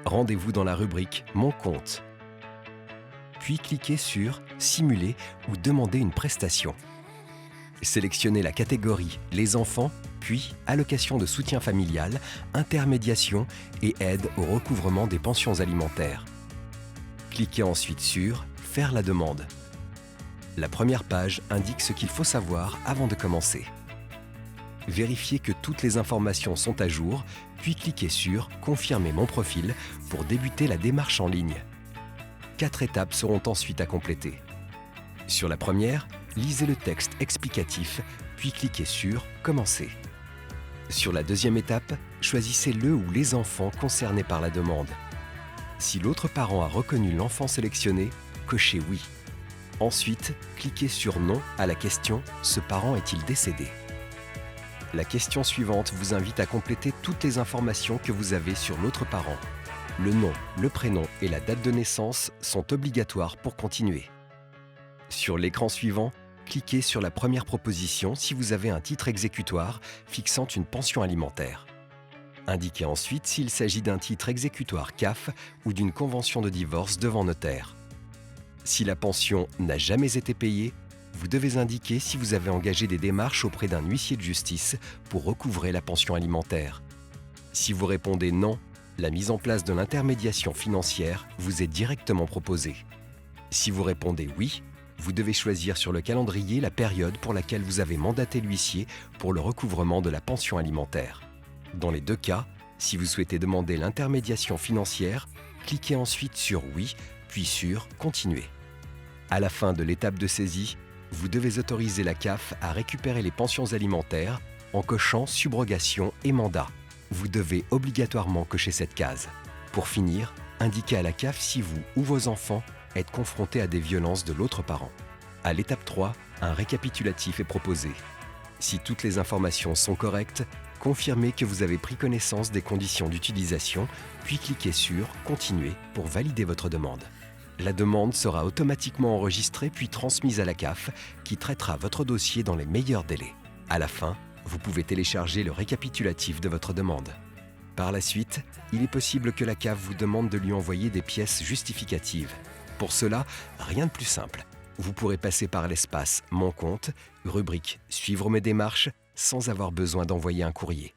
Rendez-vous dans la rubrique Mon compte. Puis cliquez sur Simuler ou demander une prestation. Sélectionnez la catégorie Les enfants, puis Allocation de soutien familial, intermédiation et aide au recouvrement des pensions alimentaires. Cliquez ensuite sur Faire la demande. La première page indique ce qu'il faut savoir avant de commencer. Vérifiez que toutes les informations sont à jour, puis cliquez sur Confirmer mon profil pour débuter la démarche en ligne. 4 étapes seront ensuite à compléter. Sur la première, lisez le texte explicatif, puis cliquez sur Commencer. Sur la deuxième étape, choisissez le ou les enfants concernés par la demande. Si l'autre parent a reconnu l'enfant sélectionné, cochez Oui. Ensuite, cliquez sur Non à la question « Ce parent est-il décédé ?» La question suivante vous invite à compléter toutes les informations que vous avez sur l'autre parent. Le nom, le prénom et la date de naissance sont obligatoires pour continuer. Sur l'écran suivant, cliquez sur la première proposition si vous avez un titre exécutoire fixant une pension alimentaire. Indiquez ensuite s'il s'agit d'un titre exécutoire CAF ou d'une convention de divorce devant notaire. Si la pension n'a jamais été payée, vous devez indiquer si vous avez engagé des démarches auprès d'un huissier de justice pour recouvrer la pension alimentaire. Si vous répondez non, la mise en place de l'intermédiation financière vous est directement proposée. Si vous répondez oui, vous devez choisir sur le calendrier la période pour laquelle vous avez mandaté l'huissier pour le recouvrement de la pension alimentaire. Dans les deux cas, si vous souhaitez demander l'intermédiation financière, cliquez ensuite sur oui, puis sur Continuer. À la fin de l'étape de saisie, vous devez autoriser la CAF à récupérer les pensions alimentaires en cochant Subrogation et mandat. Vous devez obligatoirement cocher cette case. Pour finir, indiquez à la CAF si vous ou vos enfants êtes confrontés à des violences de l'autre parent. À l'étape 3, un récapitulatif est proposé. Si toutes les informations sont correctes, confirmez que vous avez pris connaissance des conditions d'utilisation, puis cliquez sur Continuer pour valider votre demande. La demande sera automatiquement enregistrée puis transmise à la CAF qui traitera votre dossier dans les meilleurs délais. À la fin, vous pouvez télécharger le récapitulatif de votre demande. Par la suite, il est possible que la CAF vous demande de lui envoyer des pièces justificatives. Pour cela, rien de plus simple. Vous pourrez passer par l'espace Mon compte, rubrique Suivre mes démarches, sans avoir besoin d'envoyer un courrier.